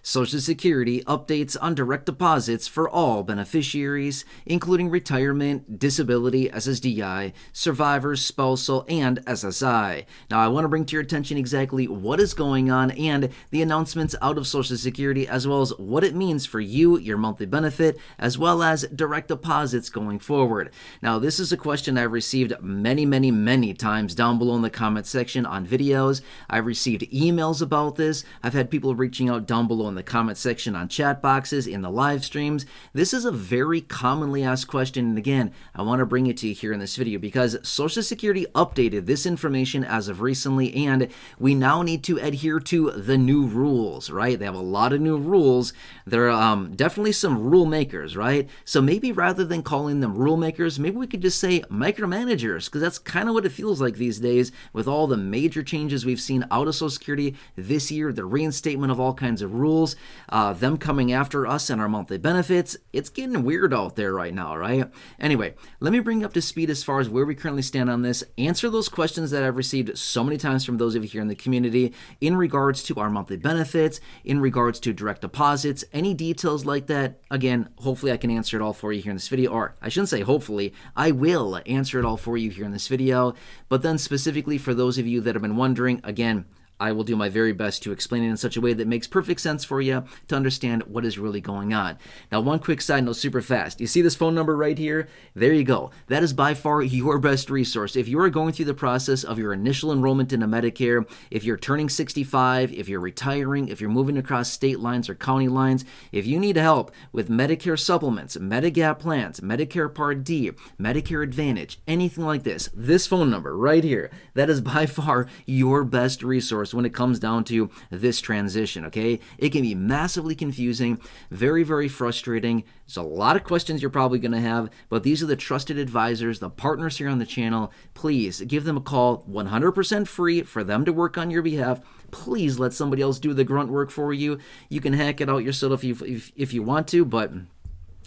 Social Security updates on direct deposits for all beneficiaries, including retirement, disability, SSDI, survivors, spousal, and SSI. Now, I want to bring to your attention exactly what is going on and the announcements out of Social Security, as well as what it means for you, your monthly benefit, as well as direct deposits going forward. Now, this is a question I've received many times down below in the comment section on videos. I've received emails about this. I've had people reaching out down below in the comment section on chat boxes, in the live streams. This is a very commonly asked question, and again, I want to bring it to you here in this video because Social Security updated this information as of recently, and we now need to adhere to the new rules, right? They have a lot of new rules. There are definitely some rule makers, right? So maybe rather than calling them rule makers, maybe we could just say micromanagers, because that's kind of what it feels like these days with all the major changes we've seen out of Social Security this year, the reinstatement of all kinds of rules, them coming after us and our monthly benefits. It's getting weird out there right now, right? Anyway, let me bring you up to speed as far as where we currently stand on this, answer those questions that I've received so many times from those of you here in the community in regards to our monthly benefits, in regards to direct deposits, any details like that. Again, hopefully I can answer it all for you here in this video, or I shouldn't say hopefully, I will answer it all for you here in this video. But then specifically for those of you that have been wondering, again, I will do my very best to explain it in such a way that makes perfect sense for you to understand what is really going on. Now, one quick side note super fast. You see this phone number right here? There you go. That is by far your best resource. If you are going through the process of your initial enrollment into Medicare, if you're turning 65, if you're retiring, if you're moving across state lines or county lines, if you need help with Medicare supplements, Medigap plans, Medicare Part D, Medicare Advantage, anything like this phone number right here, that is by far your best resource when it comes down to this transition, okay? It can be massively confusing, very frustrating. There's a lot of questions you're probably going to have, but these are the trusted advisors, the partners here on the channel. Please give them a call, 100% free for them to work on your behalf. Please let somebody else do the grunt work for you. You can hack it out yourself if you want to, but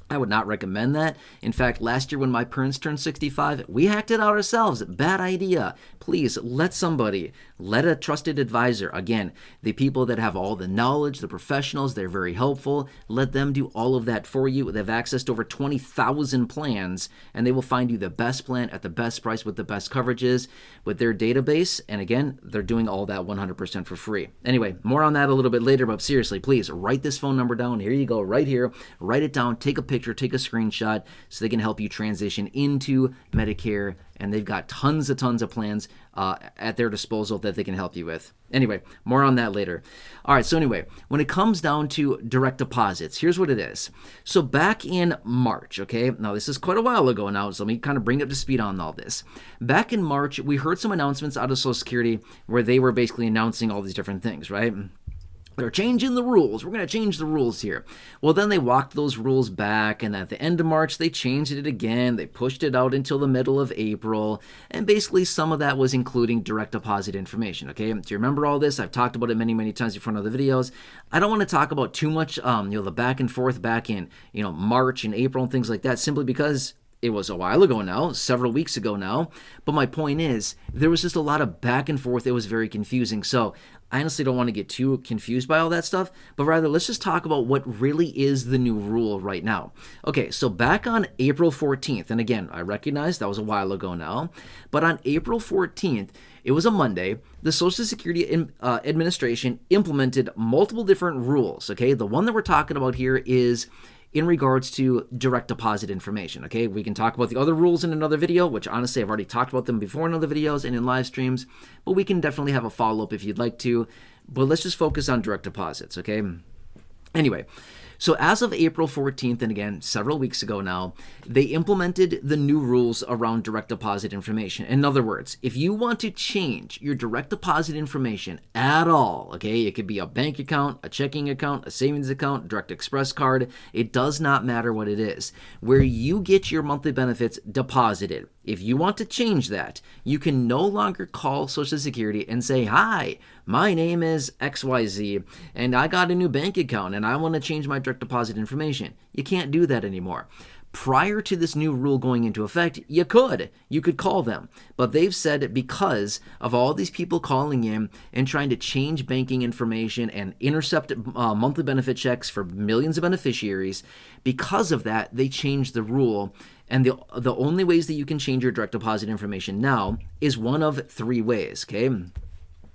I would not recommend that. In fact, last year when my parents turned 65, we hacked it out ourselves. Bad idea. Please let somebody, let a trusted advisor, again, the people that have all the knowledge, the professionals, they're very helpful. Let them do all of that for you. They have access to over 20,000 plans, and they will find you the best plan at the best price with the best coverages with their database. And again, they're doing all that 100% for free. Anyway, more on that a little bit later, but seriously, please write this phone number down. Here you go, right here. Write it down, take a picture, take a screenshot so they can help you transition into Medicare, and they've got tons of plans at their disposal that they can help you with. Anyway, more on that later. All right, so anyway, when it comes down to direct deposits, here's what it is. So back in March, okay, now this is quite a while ago now, so let me kind of bring up to speed on all this. Back in March, we heard some announcements out of Social Security where they were basically announcing all these different things, right? They're changing the rules. We're going to change the rules here. Well, then they walked those rules back, and at the end of March, they changed it again. They pushed it out until the middle of April, and basically some of that was including direct deposit information, okay? Do you remember all this? I've talked about it many times before in other videos. I don't want to talk about too much, the back and forth back in, March and April and things like that, simply because it was a while ago now, several weeks ago now. But my point is, there was just a lot of back and forth. It was very confusing. So I honestly don't want to get too confused by all that stuff, but rather let's just talk about what really is the new rule right now. Okay, so back on April 14th, and again, I recognize that was a while ago now, but on April 14th, it was a Monday, the Social Security Administration implemented multiple different rules, okay? The one that we're talking about here is in regards to direct deposit information, okay? We can talk about the other rules in another video, which honestly I've already talked about them before in other videos and in live streams, but we can definitely have a follow-up if you'd like to. But let's just focus on direct deposits, okay? Anyway, so as of April 14th, and again, several weeks ago now, they implemented the new rules around direct deposit information. In other words, if you want to change your direct deposit information at all, okay, it could be a bank account, a checking account, a savings account, direct express card, it does not matter what it is. Where you get your monthly benefits deposited, if you want to change that, you can no longer call Social Security and say, "Hi, my name is XYZ, and I got a new bank account, and I want to change my direct deposit information." You can't do that anymore. Prior to this new rule going into effect, you could call them. But they've said because of all these people calling in and trying to change banking information and intercept monthly benefit checks for millions of beneficiaries, because of that, they changed the rule. And the only ways that you can change your direct deposit information now is one of three ways, okay?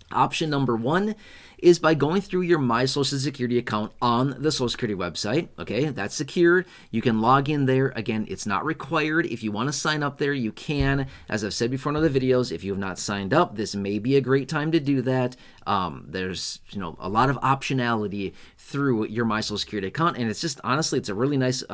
Option number one is by going through your My Social Security account on the Social Security website. Okay, that's secure. You can log in there. Again, it's not required. If you want to sign up there, you can. As I've said before in other videos, if you have not signed up, this may be a great time to do that. There's a lot of optionality through your My Social Security account, and it's just honestly, it's a really nice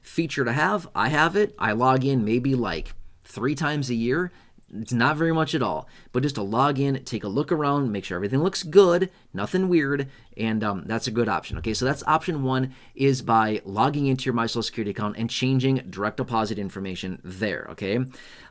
feature to have. I have it. I log in maybe like 3 times a year. It's not very much at all, but just to log in, take a look around, make sure everything looks good, nothing weird, and that's a good option. Okay, so that's option one, is by logging into your My Social Security account and changing direct deposit information there, okay?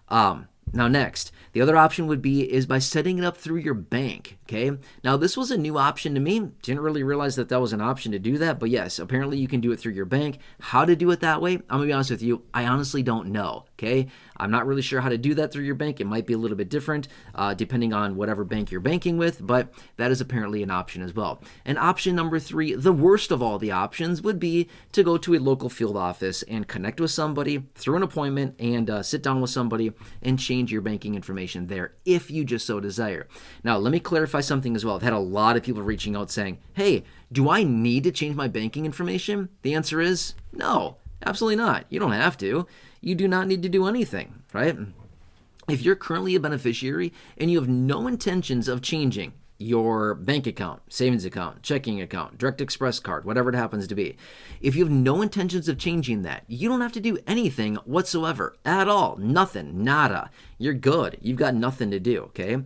Now next, the other option is by setting it up through your bank, okay? Now this was a new option to me. Didn't really realize that was an option to do that, but yes, apparently you can do it through your bank. How to do it that way? I'm gonna be honest with you, I honestly don't know, okay? I'm not really sure how to do that through your bank. It might be a little bit different depending on whatever bank you're banking with, but that is apparently an option as well. And option number 3, the worst of all the options, would be to go to a local field office and connect with somebody through an appointment and sit down with somebody and change your banking information there if you just so desire. Now, let me clarify something as well. I've had a lot of people reaching out saying, hey, do I need to change my banking information? The answer is no, absolutely not. You don't have to. You do not need to do anything, right? If you're currently a beneficiary and you have no intentions of changing your bank account, savings account, checking account, direct express card, whatever it happens to be, if you have no intentions of changing that, you don't have to do anything whatsoever at all. Nothing, nada. You're good. You've got nothing to do, okay?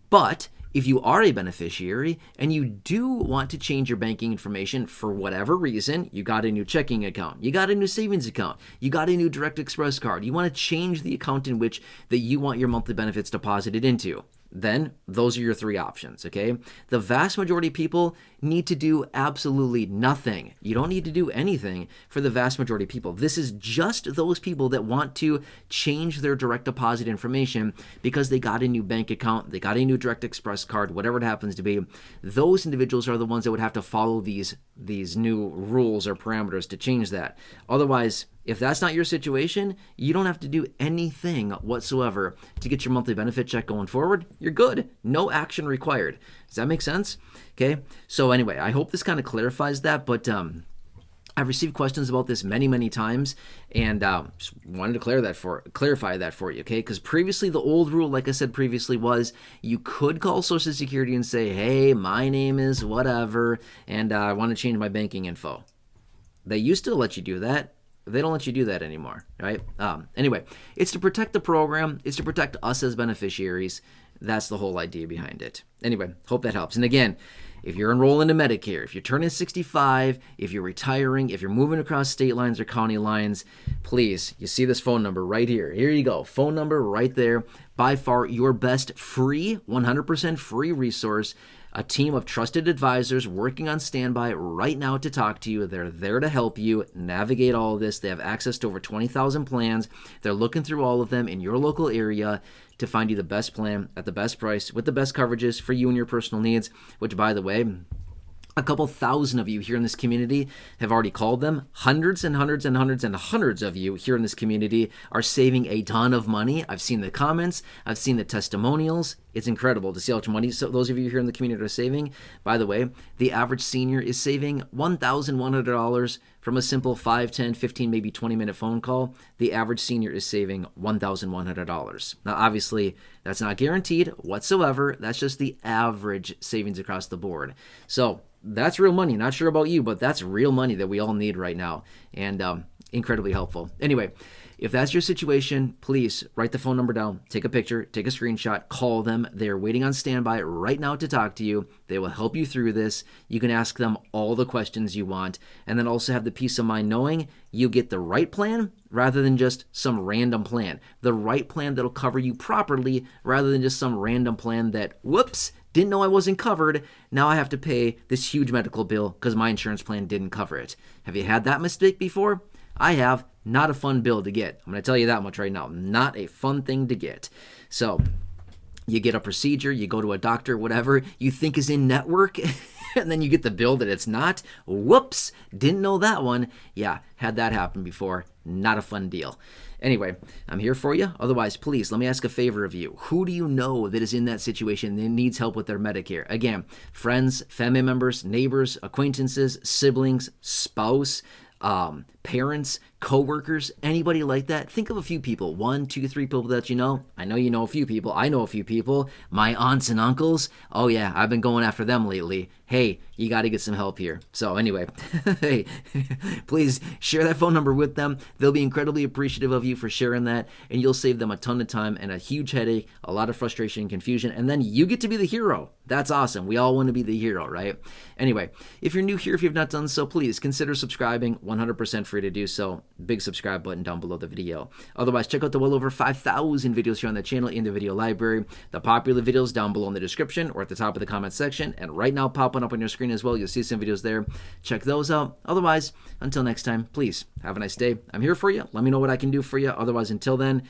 But if you are a beneficiary and you do want to change your banking information for whatever reason, you got a new checking account, you got a new savings account, you got a new direct express card, you want to change the account in which that you want your monthly benefits deposited into, then those are your 3 options, okay? The vast majority of people need to do absolutely nothing. You don't need to do anything for the vast majority of people. This is just those people that want to change their direct deposit information because they got a new bank account, they got a new direct express card, whatever it happens to be. Those individuals are the ones that would have to follow these new rules or parameters to change that. Otherwise, if that's not your situation, you don't have to do anything whatsoever to get your monthly benefit check going forward. You're good. No action required. Does that make sense? Okay. So anyway, I hope this kind of clarifies that, but I've received questions about this many, many times, and just wanted to clarify that for you, okay? Because previously, the old rule, like I said previously, was you could call Social Security and say, hey, my name is whatever, and I want to change my banking info. They used to let you do that. They don't let you do that anymore, right? Anyway, it's to protect the program. It's to protect us as beneficiaries. That's the whole idea behind it. Anyway, hope that helps. And again, if you're enrolling to Medicare, if you're turning 65, if you're retiring, if you're moving across state lines or county lines, please, you see this phone number right here. Here you go. Phone number right there. By far your best free, 100% free resource. A team of trusted advisors working on standby right now to talk to you. They're there to help you navigate all of this. They have access to over 20,000 plans. They're looking through all of them in your local area to find you the best plan at the best price with the best coverages for you and your personal needs, which, by the way, a couple thousand of you here in this community have already called them. Hundreds and hundreds and hundreds and hundreds of you here in this community are saving a ton of money. I've seen the comments. I've seen the testimonials. It's incredible to see how much money those of you here in the community are saving. By the way, the average senior is saving $1,100 from a simple 5, 10, 15, maybe 20-minute phone call. The average senior is saving $1,100. Now, obviously, that's not guaranteed whatsoever. That's just the average savings across the board. So that's real money. Not sure about you, but that's real money that we all need right now, and incredibly helpful. Anyway, if that's your situation, please write the phone number down, take a picture, take a screenshot, call them. They're waiting on standby right now to talk to you. They will help you through this. You can ask them all the questions you want, and then also have the peace of mind knowing you get the right plan rather than just some random plan. The right plan that'll cover you properly rather than just some random plan that, whoops, didn't know I wasn't covered. Now I have to pay this huge medical bill because my insurance plan didn't cover it. Have you had that mistake before? I have. Not a fun bill to get. I'm going to tell you that much right now. Not a fun thing to get. So you get a procedure, you go to a doctor, whatever you think is in network, and then you get the bill that it's not. Whoops, didn't know that one. Yeah, had that happen before. Not a fun deal. Anyway, I'm here for you. Otherwise, please, let me ask a favor of you. Who do you know that is in that situation that needs help with their Medicare? Again, friends, family members, neighbors, acquaintances, siblings, spouse, parents, coworkers, anybody like that. Think of a few people, 1, 2, 3 people that you know. I know you know a few people. I know a few people. My aunts and uncles. Oh yeah, I've been going after them lately. Hey, you got to get some help here. So anyway, hey, please share that phone number with them. They'll be incredibly appreciative of you for sharing that, and you'll save them a ton of time and a huge headache, a lot of frustration and confusion, and then you get to be the hero. That's awesome. We all want to be the hero, right? Anyway, if you're new here, if you've not done so, please consider subscribing. 100% free to do so. Big subscribe button down below the video. Otherwise, check out the well over 5,000 videos here on the channel in the video library. The popular videos down below in the description or at the top of the comment section, and right now popping up on your screen as well. You'll see some videos there. Check those out. Otherwise, until next time, please have a nice day. I'm here for you. Let me know what I can do for you. Otherwise, until then,